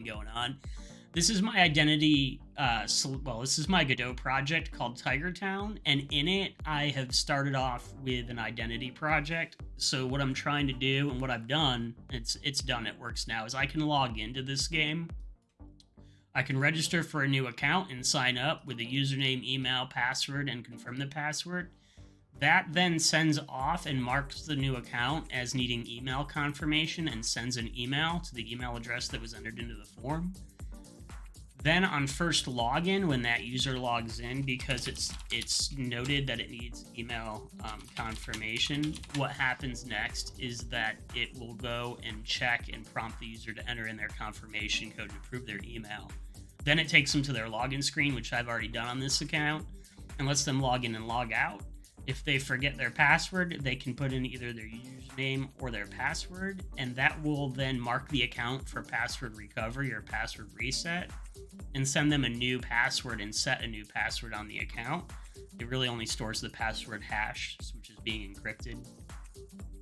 going on. This is my identity. This is my Godot project called Tiger Town, and in it, I have started off with an identity project. So what I'm trying to do, and what I've done, it's done. It works now. Is I can log into this game. I can register for a new account and sign up with a username, email, password, and confirm the password. That then sends off and marks the new account as needing email confirmation and sends an email to the email address that was entered into the form. Then on first login, when that user logs in, because it's noted that it needs email confirmation, what happens next is that it will go and check and prompt the user to enter in their confirmation code to approve their email. Then it takes them to their login screen, which I've already done on this account, and lets them log in and log out. If they forget their password, they can put in either their username or their password, and that will then mark the account for password recovery or password reset and send them a new password and set a new password on the account. It really only stores the password hash, which is being encrypted.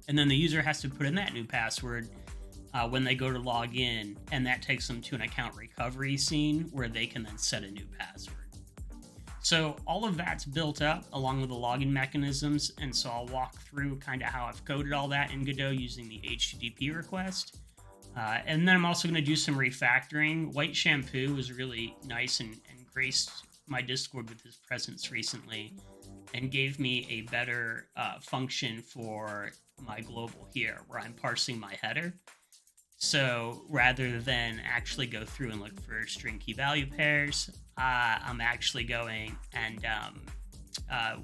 And then the user has to put in that new password when they go to log in, and that takes them to an account recovery scene where they can then set a new password. So all of that's built up along with the login mechanisms, and so I'll walk through kind of how I've coded all that in Godot using the HTTP request. And then I'm also going to do some refactoring. White Shampoo was really nice and graced my Discord with his presence recently and gave me a better function for my global here, where I'm parsing my header. So rather than actually go through and look for string key value pairs, I'm actually going and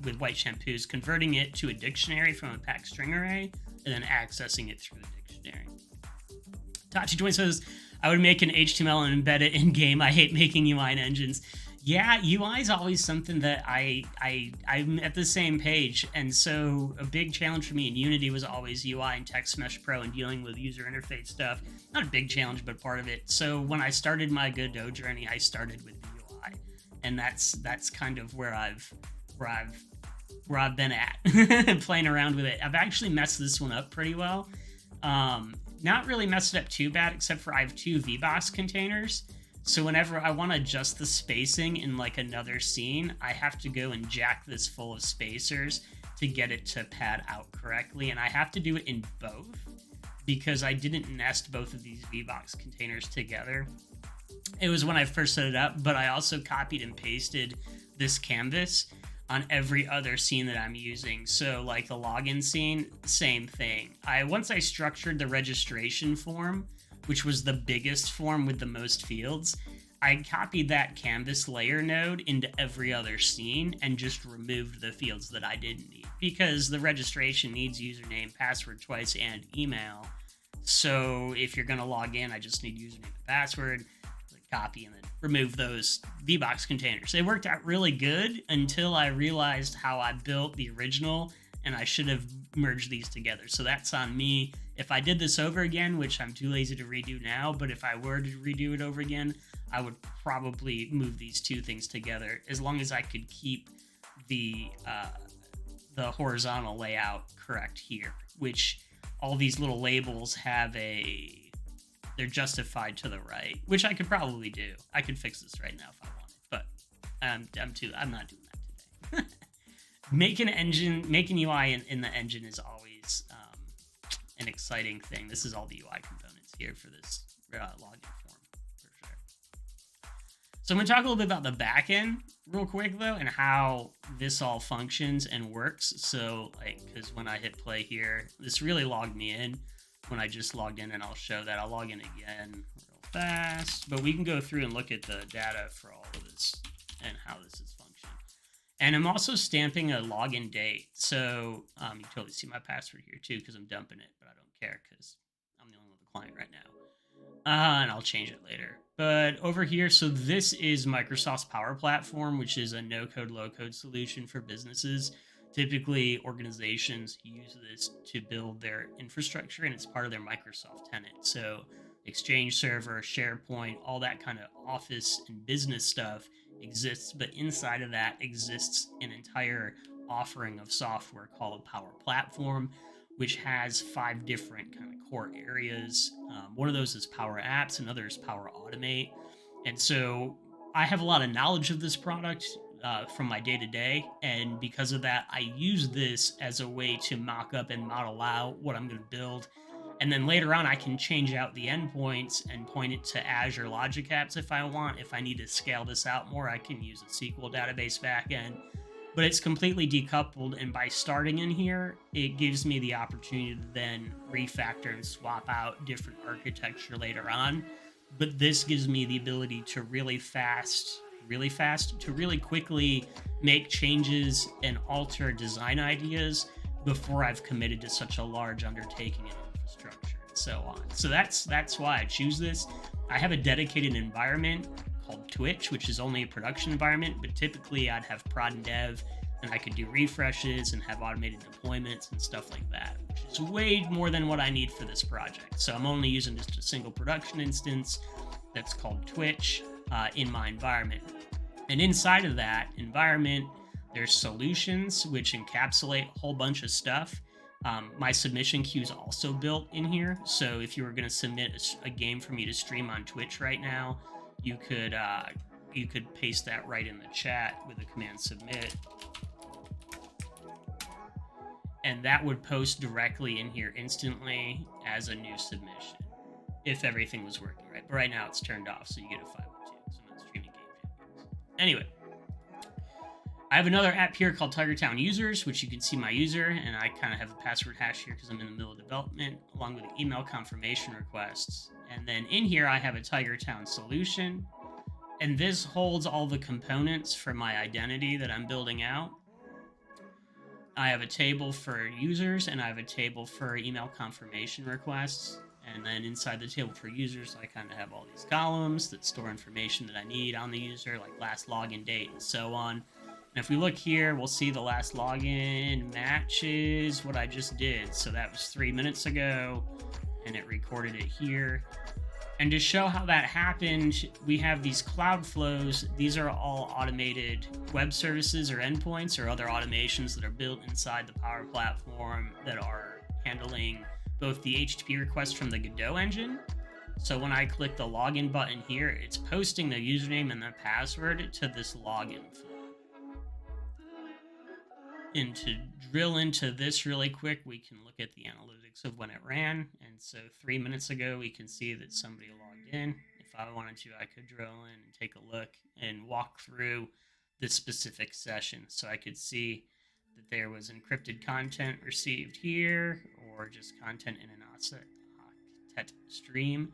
with White Shampoos, converting it to a dictionary from a packed string array and then accessing it through the dictionary. Tachi20 says, I would make an HTML and embed it in game. I hate making UI and engines. Yeah, UI is always something that I'm at the same page, and so a big challenge for me in Unity was always UI and Text Mesh Pro and dealing with user interface stuff. Not a big challenge, but part of it. So when I started my Godot journey, I started with UI, and that's kind of where I've been at, playing around with it. I've actually messed this one up pretty well. Not really messed it up too bad, except for I have two VBox containers. So whenever I want to adjust the spacing in like another scene, I have to go and jack this full of spacers to get it to pad out correctly. And I have to do it in both because I didn't nest both of these VBox containers together. It was when I first set it up, but I also copied and pasted this canvas on every other scene that I'm using. So like the login scene, same thing. Once I structured the registration form, which was the biggest form with the most fields, I copied that canvas layer node into every other scene and just removed the fields that I didn't need, because the registration needs username, password twice, and email. So if you're going to log in, I just need username and password, copy, and then remove those VBox containers. They worked out really good until I realized how I built the original, and I should have merged these together. So that's on me. If I did this over again, which I'm too lazy to redo now, but if I were to redo it over again, I would probably move these two things together, as long as I could keep the horizontal layout correct here, which all these little labels have they're justified to the right, which I could probably do. I could fix this right now if I wanted, but I'm not doing that today. Making UI in the engine is always an exciting thing. This is all the UI components here for this login form, for sure. So I'm going to talk a little bit about the backend real quick, though, and how this all functions and works. So, because when I hit play here, this really logged me in when I just logged in, and I'll show that. I'll log in again real fast, but we can go through and look at the data for all of this and how this is functioning. And I'm also stamping a login date. So you can totally see my password here too, because I'm dumping it, but I don't care because I'm the only one with the client right now. And I'll change it later. But over here, so this is Microsoft's Power Platform, which is a no-code, low-code solution for businesses. Typically, organizations use this to build their infrastructure, and it's part of their Microsoft tenant. So Exchange Server, SharePoint, all that kind of office and business stuff exists, but inside of that exists an entire offering of software called Power Platform, which has 5 different kind of core areas. One of those is Power Apps, another is Power Automate. And so I have a lot of knowledge of this product from my day to day. And because of that, I use this as a way to mock up and model out what I'm going to build. And then later on, I can change out the endpoints and point it to Azure Logic Apps if I want. If I need to scale this out more, I can use a SQL database backend. But it's completely decoupled, and by starting in here, it gives me the opportunity to then refactor and swap out different architecture later on. But this gives me the ability to really quickly make changes and alter design ideas before I've committed to such a large undertaking in infrastructure and so on. So that's why I choose this. I have a dedicated environment called Twitch, which is only a production environment, but typically I'd have prod and dev, and I could do refreshes and have automated deployments and stuff like that, which is way more than what I need for this project. So I'm only using just a single production instance that's called Twitch in my environment. And inside of that environment, there's solutions, which encapsulate a whole bunch of stuff. My submission queue is also built in here. So if you were going to submit a game for me to stream on Twitch right now, you could paste that right in the chat with the command submit, and that would post directly in here instantly as a new submission if everything was working right. But right now it's turned off, so you get a 502, so I'm not streaming game champions. Anyway, I have another app here called Tigertown Users, which you can see my user, and I kind of have a password hash here because I'm in the middle of development, along with the email confirmation requests. And then in here, I have a Tigertown solution, and this holds all the components for my identity that I'm building out. I have a table for users, and I have a table for email confirmation requests. And then inside the table for users, I kind of have all these columns that store information that I need on the user, like last login date and so on. And if we look here, we'll see the last login matches what I just did. So that was 3 minutes ago, and it recorded it here. And to show how that happened, we have these cloud flows. These are all automated web services or endpoints or other automations that are built inside the Power Platform that are handling both the HTTP requests from the Godot engine. So when I click the login button here, it's posting the username and the password to this login flow. And to drill into this really quick, we can look at the analytics of when it ran. And so 3 minutes ago, we can see that somebody logged in. If I wanted to, I could drill in and take a look and walk through this specific session. So I could see that there was encrypted content received here, or just content in an octet stream,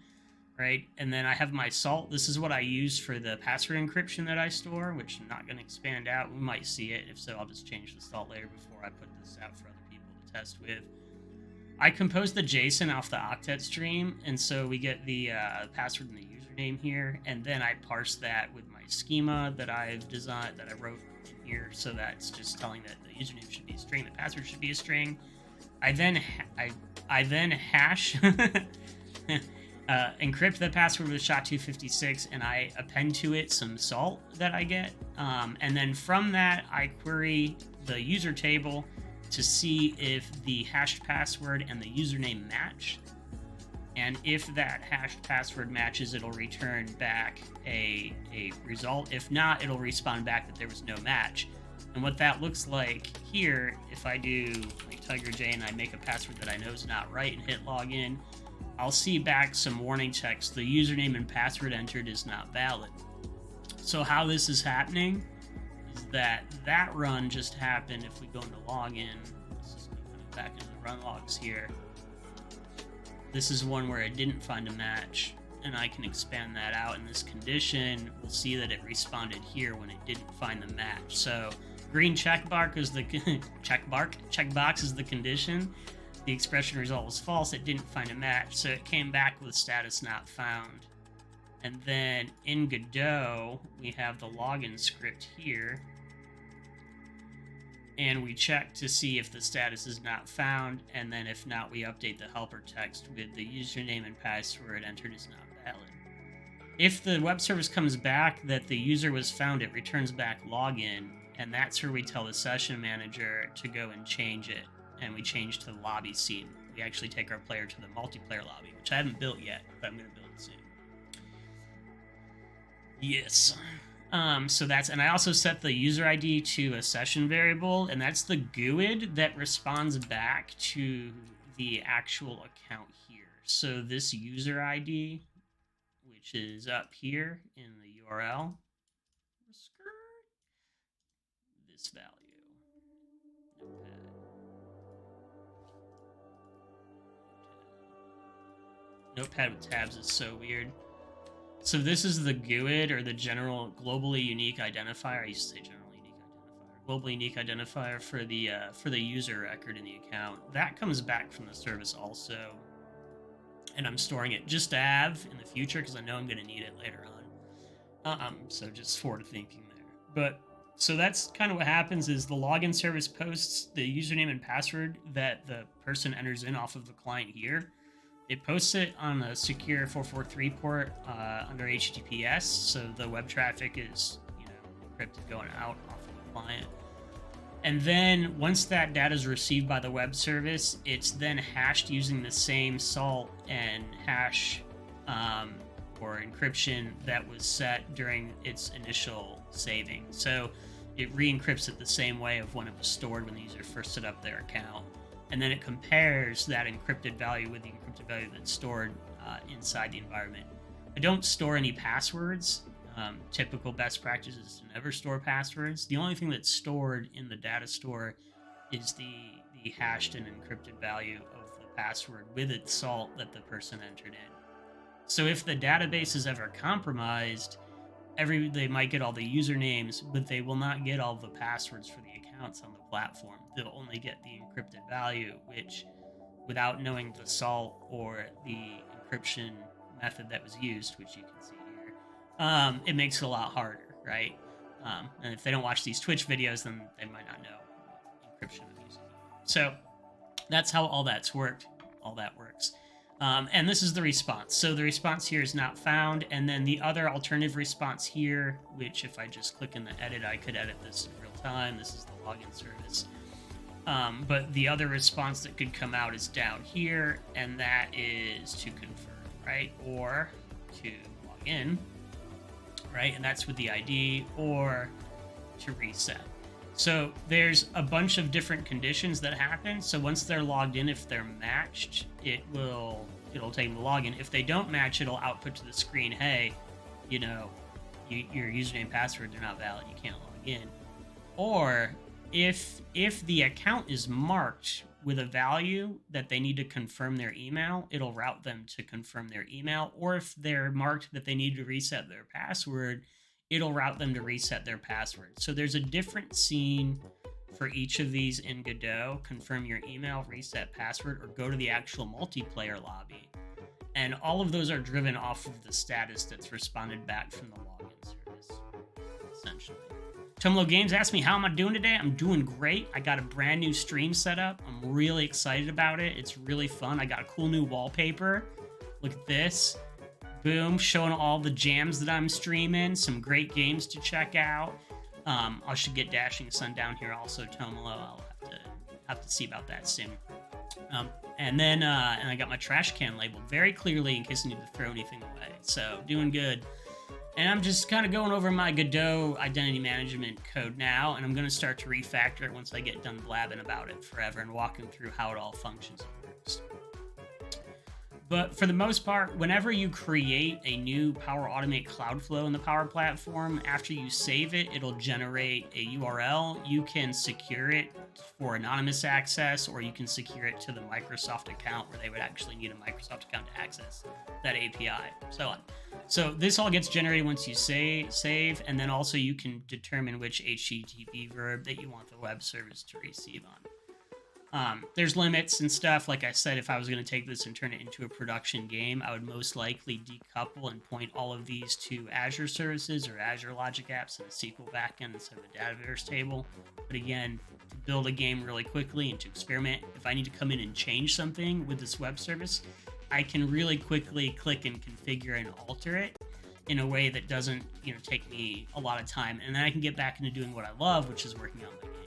right? And then I have my salt. This is what I use for the password encryption that I store, which I'm not going to expand out. We might see it. If so, I'll just change the salt layer before I put this out for other people to test with. I composed the JSON off the octet stream, and so we get the password and the username here, and then I parse that with my schema that I've designed, that I wrote in here, so that's just telling that the username should be a string, the password should be a string. I then hash encrypt the password with SHA-256, and I append to it some salt that I get. And then from that, I query the user table to see if the hashed password and the username match. And if that hashed password matches, it'll return back a result. If not, it'll respond back that there was no match. And what that looks like here, if I do like TigerJ and I make a password that I know is not right and hit login, I'll see back some warning text. The username and password entered is not valid. So how this is happening is that run just happened. If we go into login, let's just go kind of back into the run logs here. This is one where it didn't find a match, and I can expand that out in this condition. We'll see that it responded here when it didn't find the match. So green checkbox is the checkbox is the condition. The expression result was false. It didn't find a match, so it came back with status not found. And then in Godot, we have the login script here, and we check to see if the status is not found, and then if not, we update the helper text with the username and password entered is not valid. If the web service comes back that the user was found, it returns back login, and that's where we tell the session manager to go and change it. and we change to the lobby scene. We actually take our player to the multiplayer lobby, which I haven't built yet, but I'm going to build it soon. Yes. So that's, and I also set the user ID to a session variable, and that's the GUID that responds back to the actual account here. So this user ID, which is up here in the URL, this value, Notepad with tabs is so weird. So this is the GUID, or the general globally unique identifier. I used to say general unique identifier. Globally unique identifier for the user record in the account. That comes back from the service also, and I'm storing it just to have in the future because I know I'm going to need it later on. So just forward thinking there. But so that's kind of what happens is the login service posts the username and password that the person enters in off of the client here. It posts it on a secure 443 port under HTTPS, so the web traffic is, encrypted going out off of the client. And then once that data is received by the web service, it's then hashed using the same salt and hash or encryption that was set during its initial saving. So it re-encrypts it the same way of when it was stored when the user first set up their account. And then it compares that encrypted value with the encrypted value that's stored inside the environment. I don't store any passwords. Typical best practice is to never store passwords. The only thing that's stored in the data store is the hashed and encrypted value of the password with its salt that the person entered in. So if the database is ever compromised, they might get all the usernames, but they will not get all the passwords for the accounts on the platform. They'll only get the encrypted value, which, without knowing the salt or the encryption method that was used, which you can see here, it makes it a lot harder, right? And if they don't watch these Twitch videos, then they might not know what encryption I'm using. So that's how all that works. And this is the response. So the response here is not found. And then the other alternative response here, which if I just click in the edit, I could edit this in real time. This is the login service. But the other response that could come out is down here, and that is to confirm, right? Or to log in, right? And that's with the ID, or to reset. So there's a bunch of different conditions that happen. So once they're logged in, if they're matched, it'll take them to login. If they don't match, it'll output to the screen, hey, your username and password, they're not valid, you can't log in. Or if the account is marked with a value that they need to confirm their email, it'll route them to confirm their email. Or if they're marked that they need to reset their password, it'll route them to reset their password. So there's a different scene for each of these in Godot: confirm your email, reset password, or go to the actual multiplayer lobby. And all of those are driven off of the status that's responded back from the login service, essentially. Tomlo Games asked me, how am I doing today? I'm doing great. I got a brand new stream set up. I'm really excited about it. It's really fun. I got a cool new wallpaper. Look at this. Boom, showing all the jams that I'm streaming. Some great games to check out. I should get Dashing Sun down here also, Tomlo. I'll have to see about that soon. And then I got my trash can labeled very clearly in case I need to throw anything away. So doing good. And I'm just kind of going over my Godot identity management code now, and I'm going to start to refactor it once I get done blabbing about it forever and walking through how it all functions and works. But for the most part, whenever you create a new Power Automate Cloudflow in the Power Platform, after you save it, it'll generate a URL. You can secure it for anonymous access, or you can secure it to the Microsoft account where they would actually need a Microsoft account to access that API, so on. So this all gets generated once you save, and then also you can determine which HTTP verb that you want the web service to receive on. There's limits and stuff. Like I said, if I was going to take this and turn it into a production game, I would most likely decouple and point all of these to Azure services or Azure Logic Apps and a SQL backend instead of a Dataverse table. But again, to build a game really quickly and to experiment, if I need to come in and change something with this web service, I can really quickly click and configure and alter it in a way that doesn't, take me a lot of time. And then I can get back into doing what I love, which is working on my game.